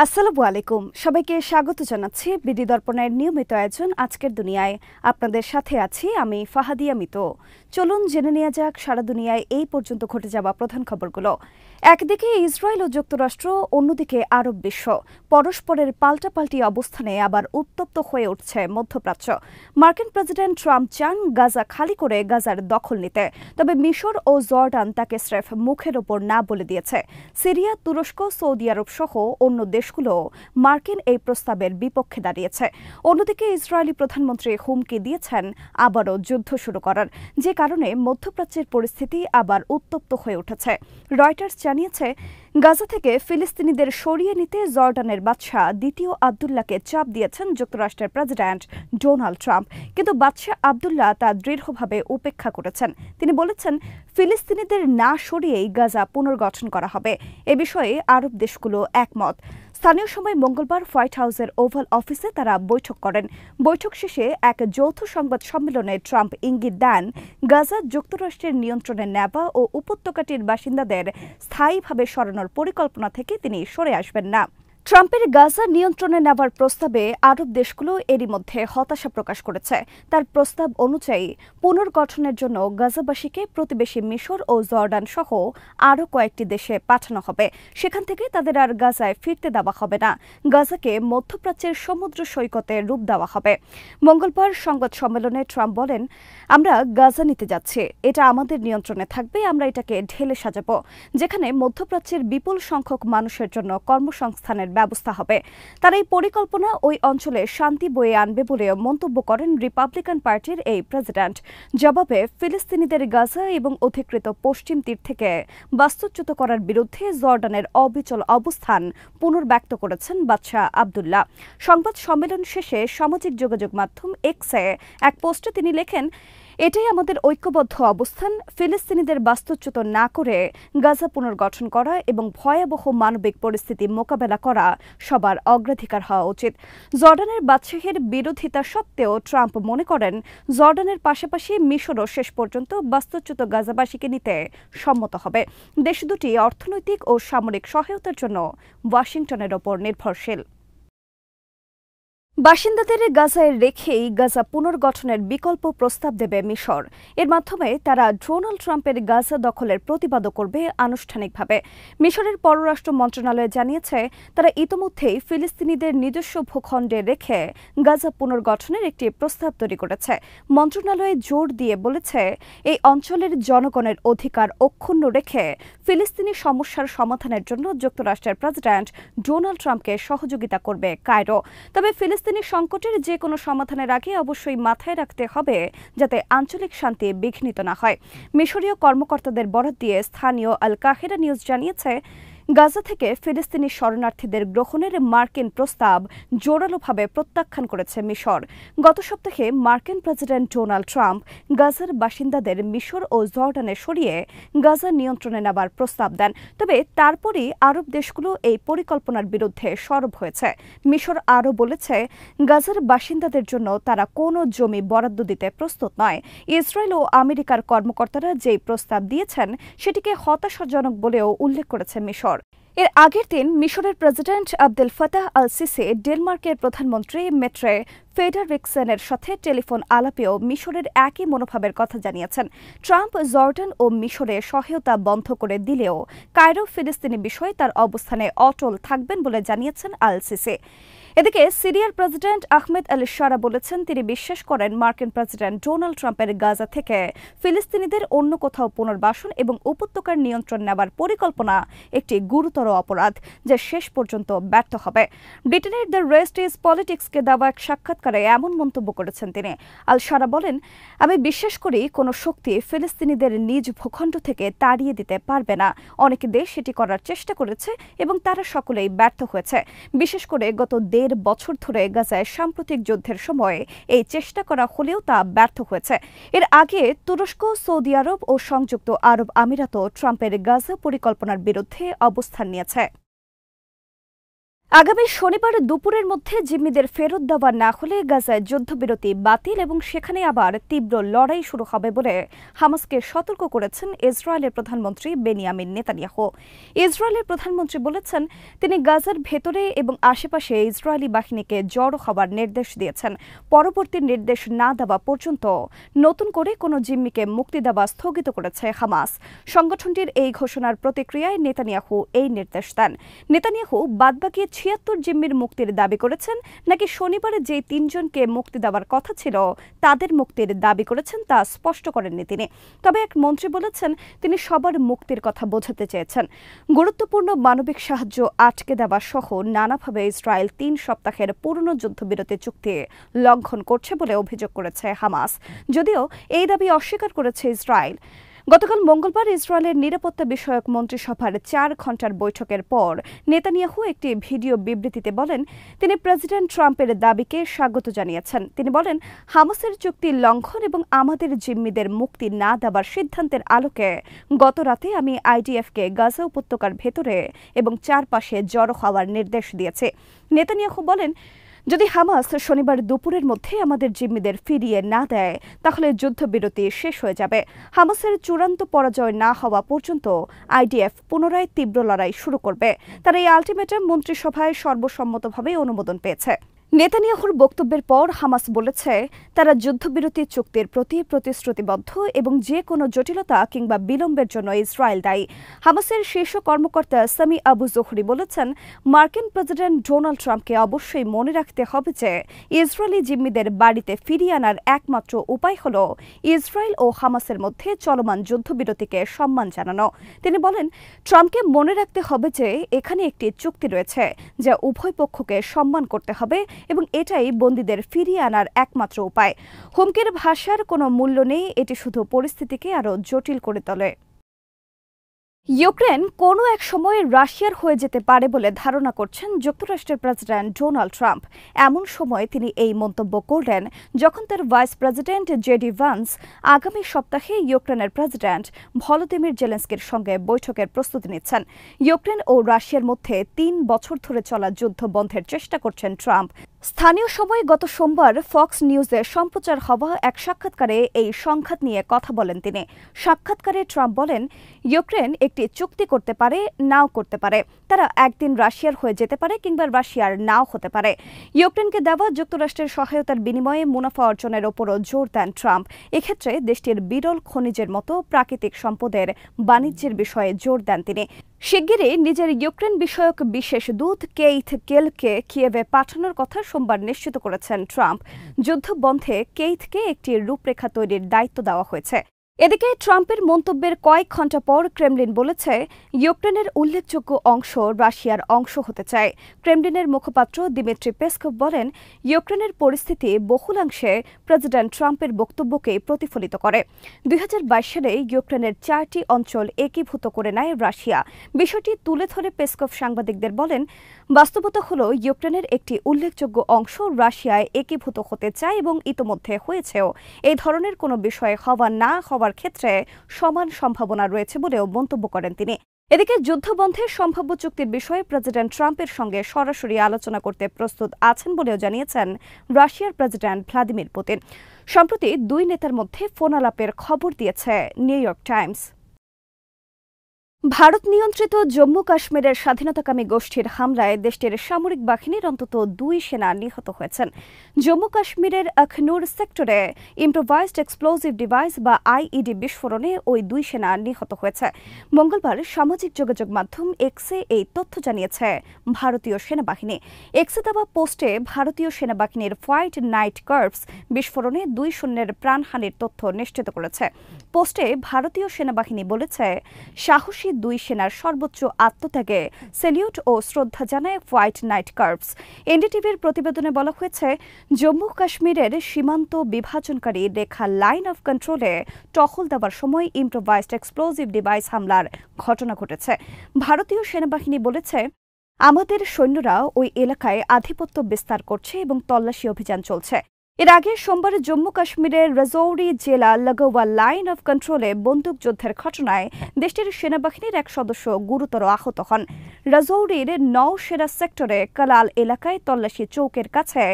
আসসালামু আলাইকুম, সবাইকে স্বাগত জানাচ্ছি বিডি দর্পণের নিয়মিত আয়োজন আজকের দুনিয়ায়। আপনাদের সাথে আছি আমি ফাহাদিয়া মিতো। চলুন জেনে নেওয়া যাক সারা দুনিয়ায় এই পর্যন্ত ঘটে যাওয়া প্রধান খবরগুলো। একদিকে ইসরায়েল ও যুক্তরাষ্ট্র, অন্যদিকে আরব বিশ্ব। পরস্পরের পাল্টাপাল্টি অবস্থানে আবার উত্তপ্ত হয়ে উঠছে মধ্যপ্রাচ্য। মার্কিন প্রেসিডেন্ট ট্রাম্প চান গাজা খালি করে গাজার দখল নিতে, তবে মিশর ও জর্ডান তাকে স্রেফ মুখের ওপর না বলে দিয়েছে। সিরিয়া, তুরস্ক, সৌদি আরব সহ অন্য দেশগুলো মার্কিন এই প্রস্তাবের বিপক্ষে দাঁড়িয়েছে। অন্যদিকে ইসরায়েলি প্রধানমন্ত্রী হুমকি দিয়েছেন আবারও যুদ্ধ শুরু করার, যে কারণে মধ্যপ্রাচ্যের পরিস্থিতি আবার উত্তপ্ত হয়ে উঠেছে। রয়টার্স জানিয়েছে, গাজা থেকে ফিলিস্তিনিদের সরিয়ে নিতে জর্ডানের বাদশাহ দ্বিতীয় আবদুল্লাহকে চাপ দিয়েছেন যুক্তরাষ্ট্রের প্রেসিডেন্ট ডোনাল্ড ট্রাম্প, কিন্তু বাদশাহ আবদুল্লাহ তা দৃঢ়ভাবে উপেক্ষা করেছেন। তিনি বলেছেন, ফিলিস্তিনিদের না সরিয়েই গাজা পুনর্গঠন করা হবে। এ বিষয়ে আরব দেশগুলো একমত। স্থানীয় সময় মঙ্গলবার হোয়াইট হাউসের ওভাল অফিসে তারা বৈঠক করেন। বৈঠক শেষে এক যৌথ সংবাদ সম্মেলনে ট্রাম্প ইঙ্গিত দেন, গাজা যুক্তরাষ্ট্রের নিয়ন্ত্রণে নেওয়া ও উপত্যকাটির বাসিন্দাদের স্থায়ীভাবে সরানোর পরিকল্পনা থেকে তিনি সরে আসবেন না। ট্রাম্পের গাজা নিয়ন্ত্রণে নেওয়ার প্রস্তাবে আরব দেশগুলো এরই মধ্যে হতাশা প্রকাশ করেছে। তার প্রস্তাব অনুযায়ী পুনর্গঠনের জন্য গাজাবাসীকে প্রতিবেশী মিশর ও জর্ডান সহ আরও কয়েকটি দেশে পাঠানো হবে। সেখান থেকে তাদের আর গাজায় ফিরতে দেওয়া হবে না। গাজাকে মধ্যপ্রাচ্যের সমুদ্র সৈকতে রূপ দেওয়া হবে। মঙ্গলবার সংবাদ সম্মেলনে ট্রাম্প বলেন, আমরা গাজা নিতে যাচ্ছি, এটা আমাদের নিয়ন্ত্রণে থাকবে, আমরা এটাকে ঢেলে সাজাবো, যেখানে মধ্যপ্রাচ্যের বিপুল সংখ্যক মানুষের জন্য কর্মসংস্থানের ব্যবস্থা হবে। তার এই পরিকল্পনা ওই অঞ্চলে শান্তি বয়ে আনবে বলে মন্তব্য করেন রিপাবলিকান পার্টির এই প্রেসিডেন্ট। জবাবে ফিলিস্তিনিদের গাজা এবং অধিকৃত পশ্চিম তীর থেকে বাস্তুচ্যুত করার বিরুদ্ধে জর্ডানের অবিচল অবস্থান পুনর্ব্যক্ত করেছেন বাদশাহ আবদুল্লাহ। সংবাদ সম্মেলন শেষে সামাজিক যোগাযোগ মাধ্যম এক্সে এক পোস্টে তিনি লেখেন, এটাই আমাদের ঐক্যবদ্ধ অবস্থান। ফিলিস্তিনিদের বাস্তুচ্যুত না করে গাজা পুনর্গঠন করা এবং ভয়াবহ মানবিক পরিস্থিতি মোকাবেলা করা সবার অগ্রাধিকার হওয়া উচিত। জর্ডানের বাদশাহের বিরোধিতা সত্ত্বেও ট্রাম্প মনে করেন, জর্ডানের পাশাপাশি মিশরও শেষ পর্যন্ত বাস্তুচ্যুত গাজাবাসীকে নিতে সম্মত হবে। দেশ দুটি অর্থনৈতিক ও সামরিক সহায়তার জন্য ওয়াশিংটনের ওপর নির্ভরশীল। বাসিন্দাদের গাজায় রেখেই গাজা পুনর্গঠনের বিকল্প প্রস্তাব দেবে মিশর। এর মাধ্যমে তারা ডোনাল্ড ট্রাম্পের গাজা দখলের প্রতিবাদও করবে আনুষ্ঠানিকভাবে। মিশরের পররাষ্ট্র মন্ত্রণালয় জানিয়েছে, তারা ইতোমধ্যেই ফিলিস্তিনিদের নিজস্ব ভূখণ্ডে রেখে গাজা পুনর্গঠনের একটি প্রস্তাব তৈরি করেছে। মন্ত্রণালয় জোর দিয়ে বলেছে, এই অঞ্চলের জনগণের অধিকার অক্ষুণ্ণ রেখে ফিলিস্তিনি সমস্যার সমাধানের জন্য যুক্তরাষ্ট্রের প্রেসিডেন্ট ডোনাল্ড ট্রাম্পকে সহযোগিতা করবে কায়রো। তবে ফিলিস্তিনি সংকটের যে কোনো সমাধানের আগে অবশ্যই মাথায় রাখতে হবে যাতে আঞ্চলিক শান্তি বিঘ্নিত না হয়। মিশরীয় কর্মকর্তাদের বরাত দিয়ে স্থানীয় আল কাহিরা নিউজ জানিয়েছে, গাজা থেকে ফিলিস্তিনি শরণার্থীদের গ্রহণের মার্কিন প্রস্তাব জোরালোভাবে প্রত্যাখ্যান করেছে মিশর। গত সপ্তাহে মার্কিন প্রেসিডেন্ট ডোনাল্ড ট্রাম্প গাজার বাসিন্দাদের মিশর ও জর্ডানে সরিয়ে গাজা নিয়ন্ত্রণে নেবার প্রস্তাব দেন। তবে তারপরই আরব দেশগুলো এই পরিকল্পনার বিরুদ্ধে সরব হয়েছে। মিশর আরও বলেছে, গাজার বাসিন্দাদের জন্য তারা কোনো জমি বরাদ্দ দিতে প্রস্তুত নয়। ইসরায়েল ও আমেরিকার কর্মকর্তারা যেই প্রস্তাব দিয়েছেন সেটিকে হতাশাজনক বলেও উল্লেখ করেছে মিশর। এর আগের দিন মিশরের president Abdel Fattah al Sisi ডেনমার্কের প্রধানমন্ত্রী মেট্রে ফেডারিকসেনের সাথে টেলিফোন আলাপেও মিশরের একই মনোভাবের কথা জানিয়েছেন। ট্রাম্প জর্ডান ও মিশরে সহায়তা বন্ধ করে দিলেও কায়রো ফিলিস্তিনি বিষয়ে তার অবস্থানে অটল থাকবেন বলে জানিয়েছেন আল সিসি। এদিকে সিরিয়ার প্রেসিডেন্ট আহমেদ আল শারা বলেছেন, তিনি বিশ্বাস করেন মার্কিন প্রেসিডেন্ট ডোনাল্ড ট্রাম্পের গাজা থেকে ফিলিস্তিনিদের অন্য কোথাও পুনর্বাসন এবং উপত্যকার নিয়ন্ত্রণ নেবার পরিকল্পনা একটি গুরুতর অপরাধ, যা শেষ পর্যন্ত ব্যর্থ হবে। ব্রিটেনের দ্য রেস্ট ইজ পলিটিক্সকে দেওয়া এক সাক্ষাৎকারে এমন মন্তব্য করেছেন তিনি। আল শারা বলেন, আমি বিশ্বাস করি কোনো শক্তি ফিলিস্তিনিদের নিজ ভূখণ্ড থেকে তাড়িয়ে দিতে পারবে না। অনেক দেশ সেটি করার চেষ্টা করেছে এবং তারা সকলেই ব্যর্থ হয়েছে। বিশেষ করে গত 1.5 বছর ধরে গাজায় সাম্প্রতিক যুদ্ধের সময় এই চেষ্টা করা হলেও তা ব্যর্থ হয়েছে। এর আগে তুরস্ক, সৌদি আরব ও সংযুক্ত আরব আমিরাতও ট্রাম্পের গাজা পরিকল্পনার বিরুদ্ধে অবস্থান নিয়েছে। আগামী শনিবার দুপুরের মধ্যে জিম্মিদের ফেরত দেওয়া না হলে গাজায় যুদ্ধবিরতি বাতিল এবং সেখানে আবার তীব্র লড়াই শুরু হবে বলে হামাসকে সতর্ক করেছেন ইসরায়েলের প্রধানমন্ত্রী বেনিয়ামিন নেতানিয়াহু। ইসরায়েলের প্রধানমন্ত্রী বলেছেন তিনি গাজার ভেতরে এবং আশেপাশে ইসরায়েলি বাহিনীকে জড়ো হওয়ার নির্দেশ দিয়েছেন। পরবর্তী নির্দেশ না দেওয়া পর্যন্ত নতুন করে কোনো জিম্মিকে মুক্তি দেওয়া স্থগিত করেছে হামাস। সংগঠনটির এই ঘোষণার প্রতিক্রিয়ায় নেতানিয়াহু এই নির্দেশ দেন। নেতানিয়াহু বাদবাকি ৭৬ জিম্মির মুক্তির দাবি করেছেন নাকি শনিবারে যে ৩ জনকে মুক্তি দেওয়ার কথা ছিল তাদের মুক্তির দাবি করেছেন তা স্পষ্ট করেননি তিনি। তবে এক মন্ত্রী বলেছেন তিনি সবার মুক্তির কথা বোঝাতে চেয়েছেন। গুরুত্বপূর্ণ মানবিক সাহায্য আটকে দেওয়া সহ নানাভাবে ইসরায়েল ৩ সপ্তাহের পুরনো যুদ্ধবিরতি চুক্তি লঙ্ঘন করছে বলে অভিযোগ করেছে হামাস, যদিও এই দাবি অস্বীকার করেছে ইসরায়েল। গতকাল মঙ্গলবার ইসরায়েলের নিরাপত্তা বিষয়ক মন্ত্রিসভার ৪ ঘণ্টার বৈঠকের পর নেতানিয়াহু একটি ভিডিও বিবৃতিতে বলেন তিনি প্রেসিডেন্ট ট্রাম্পের দাবিকে স্বাগত জানিয়েছেন। তিনি বলেন হামাসের চুক্তি লঙ্ঘন এবং আমাদের জিম্মিদের মুক্তি না দেওয়ার সিদ্ধান্তের আলোকে গতরাতে আমি আইডিএফকে গাজা উপত্যকার ভেতরে এবং চারপাশে জড়ো হওয়ার নির্দেশ দিয়েছে। নেতানিয়াহু বলেন যদি হামাস শনিবার দুপুরের মধ্যে আমাদের জিম্মিদের ফিরিয়ে না দেয় তাহলে যুদ্ধবিরতি শেষ হয়ে যাবে। হামাসের চূড়ান্ত পরাজয় না হওয়া পর্যন্ত আইডিএফ পুনরায় তীব্র লড়াই শুরু করবে। তার এই আলটিমেটাম মন্ত্রিসভায় সর্বসম্মতভাবে অনুমোদন পেয়েছে। নেতানিয়াহুর বক্তব্যের পর হামাস বলেছে তারা যুদ্ধবিরতি চুক্তির প্রতি প্রতিশ্রুতিবদ্ধ এবং যে কোনো জটিলতা কিংবা বিলম্বের জন্য ইসরায়েল দায়ী। হামাসের শীর্ষ কর্মকর্তা সামি আবু জোহরি বলেছেন মার্কিন প্রেসিডেন্ট ডোনাল্ড ট্রাম্পকে অবশ্যই মনে রাখতে হবে যে ইসরায়েলি জিম্মিদের বাড়িতে ফিরিয়ে আনার একমাত্র উপায় হল ইসরায়েল ও হামাসের মধ্যে চলমান যুদ্ধবিরতিকে সম্মান জানানো। তিনি বলেন ট্রাম্পকে মনে রাখতে হবে যে এখানে একটি চুক্তি রয়েছে যা উভয় পক্ষকে সম্মান করতে হবে এবং এটাই বন্দীদের ফিরিয়ে আনার একমাত্র উপায়। হুমকির ভাষার কোনো মূল্য নেই, এটি শুধু পরিস্থিতিকে আরও জটিল করে তোলে। ইউক্রেন কোনো এক সময়ে রাশিয়ার হয়ে যেতে পারে বলে ধারণা করছেন যুক্তরাষ্ট্রের প্রেসিডেন্ট ডোনাল্ড ট্রাম্প। এমন সময় তিনি এই মন্তব্য করলেন যখন তার ভাইস প্রেসিডেন্ট জেডি ভান্স আগামী সপ্তাহে ইউক্রেনের প্রেসিডেন্ট ভলোদিমির জেলেনস্কির সঙ্গে বৈঠকের প্রস্তুতি নিচ্ছেন। ইউক্রেন ও রাশিয়ার মধ্যে ৩ বছর ধরে চলা যুদ্ধ বন্ধের চেষ্টা করছেন ট্রাম্প। স্থানীয় সময় গত সোমবার ফক্স নিউজে সম্প্রচার হওয়া এক সাক্ষাৎকারে এই সংঘাত নিয়ে কথা বলেন তিনি। সাক্ষাৎকারে ট্রাম্প বলেন ইউক্রেন একটি চুক্তি করতে পারে, নাও করতে পারে। তারা একদিন রাশিয়ার হয়ে যেতে পারে কিংবা রাশিয়ার নাও হতে পারে। ইউক্রেনকে দেওয়া যুক্তরাষ্ট্রের সহায়তার বিনিময়ে মুনাফা অর্জনের ওপরও জোর দেন ট্রাম্প। এক্ষেত্রে দেশটির বিরল খনিজের মতো প্রাকৃতিক সম্পদের বাণিজ্যের বিষয়ে জোর দেন তিনি। শিগগিরই নিজের ইউক্রেন বিষয়ক বিশেষ দূত কেইথ কেলকে কিয়েভে পাঠানোর কথা সোমবার নিশ্চিত করেছেন ট্রাম্প। যুদ্ধ বন্ধে কেইথকে একটি রূপরেখা তৈরির দায়িত্ব দেওয়া হয়েছে। এদিকে ট্রাম্পের মন্তব্যের কয়েক ঘণ্টা পর ক্রেমলিন বলেছে ইউক্রেনের উল্লেখযোগ্য অংশ রাশিয়ার অংশ হতে চায়। ক্রেমলিনের মুখপাত্র দিমিত্রি পেসকভ বলেন ইউক্রেনের পরিস্থিতি বহুলাংশে প্রেসিডেন্ট ট্রাম্পের বক্তব্যকে প্রতিফলিত করে। ২০২২ সালে ইউক্রেনের ৪টি অঞ্চল একীভূত করে নেয় রাশিয়া। বিষয়টি তুলে ধরে পেসকভ সাংবাদিকদের বলেন বাস্তবতা হল ইউক্রেনের একটি উল্লেখযোগ্য অংশ রাশিয়ায় একীভূত হতে চায় এবং ইতোমধ্যে হয়েছেও। এই ধরনের কোনো বিষয়ে হওয়া না হওয়ার ক্ষেত্রে সমান সম্ভাবনা রয়েছে বলেও মন্তব্য করেন তিনি। এদিকে যুদ্ধবন্ধের সম্ভাব্য চুক্তির বিষয়ে প্রেসিডেন্ট ট্রাম্পের সঙ্গে সরাসরি আলোচনা করতে প্রস্তুত আছেন বলেও জানিয়েছেন রাশিয়ার প্রেসিডেন্ট ভ্লাদিমির পুতিন। সম্প্রতি দুই নেতার মধ্যে ফোনালাপের খবর দিয়েছে নিউ ইয়র্ক টাইমস। ভারত নিয়ন্ত্রিত জম্মু কাশ্মীরের স্বাধীনতাকামী গোষ্ঠীর হামলায় দেশটির সামরিক বাহিনীর অন্তত ২ সেনা নিহত হয়েছেন। জম্মু কাশ্মীরের আখনুর সেক্টরে ইম্প্রোভাইজড এক্সপ্লোজিভ ডিভাইস বা আইইডি বিস্ফোরণে ওই ২ সেনা নিহত হয়েছে। মঙ্গলবার সামাজিক যোগাযোগ মাধ্যম এক্সে এই তথ্য জানিয়েছে ভারতীয় সেনাবাহিনী। এক্সে দেওয়া পোস্টে ভারতীয় সেনাবাহিনীর হোয়াইট নাইট কর্পস বিস্ফোরণে ২ সৈন্যের প্রাণহানির তথ্য নিশ্চিত করেছে। পোস্টে ভারতীয় সেনাবাহিনী বলেছে সাহসী ২ সেনার সর্বোচ্চ আত্মত্যাগে সেলিউট ও শ্রদ্ধা জানায় হোয়াইট নাইট কর্পস। এনডিটিভির প্রতিবেদনে বলা হয়েছে জম্মু কাশ্মীরের সীমান্ত বিভাজনকারী রেখা লাইন অফ কন্ট্রোলে টহল দেওয়ার সময় ইম্প্রোভাইজড এক্সপ্লোজিভ ডিভাইস হামলার ঘটনা ঘটেছে। ভারতীয় সেনাবাহিনী বলেছে আমাদের সৈন্যরা ওই এলাকায় আধিপত্য বিস্তার করছে এবং তল্লাশি অভিযান চলছে। এর আগে সোমবার জম্মু কাশ্মীরের রাজৌরি জেলা লাগোয়া লাইন অফ কন্ট্রোলে বন্দুকযুদ্ধের ঘটনায় দেশটির সেনাবাহিনীর এক সদস্য গুরুতর আহত হন। রাজৌরির নওশেরা সেক্টরে কালাল এলাকায় তল্লাশি চৌকের কাছে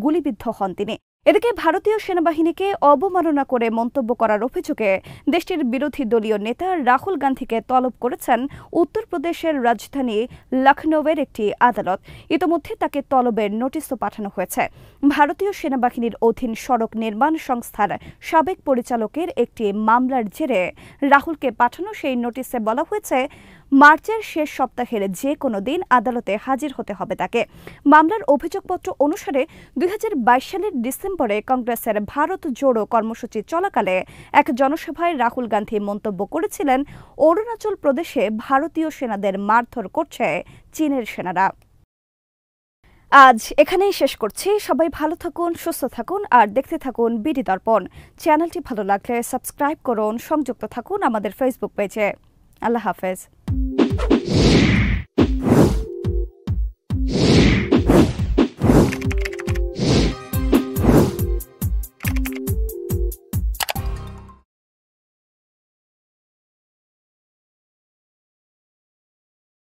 গুলিবিদ্ধ হন তিনি। এদিকে ভারতীয় সেনাবাহিনীকে অবমাননা করে মন্তব্য করার অভিযোগে দেশটির বিরোধী দলীয় নেতা রাহুল গান্ধীকে তলব করেছেন উত্তরপ্রদেশের রাজধানী লখনৌয়ের একটি আদালত। ইতোমধ্যে তাকে তলবের নোটিশও পাঠানো হয়েছে। ভারতীয় সেনাবাহিনীর অধীন সড়ক নির্মাণ সংস্থার সাবেক পরিচালকের একটি মামলার জেরে রাহুলকে পাঠানো সেই নোটিশে বলা হয়েছে মার্চের শেষ সপ্তাহের যে কোনো দিন আদালতে হাজির হতে হবে তাকে। মামলার অভিযোগপত্র অনুসারে 2022 সালের ডিসেম্বরে কংগ্রেসের ভারত জোড়ো কর্মসূচি চলাকালে এক জনসভায় রাহুল গান্ধী মন্তব্য করেছিলেন, অরুণাচল প্রদেশে ভারতীয় সেনাদের মারধর করছে চীনের সেনারা। আজ এখানেই শেষ করছি। সবাই ভালো থাকুন, সুস্থ থাকুন আর দেখতে থাকুন বিডি দর্পণ। চ্যানেলটি ভালো লাগলে সাবস্ক্রাইব করুন, সংযুক্ত থাকুন আমাদের ফেসবুক পেজে। আল্লাহ হাফেজ।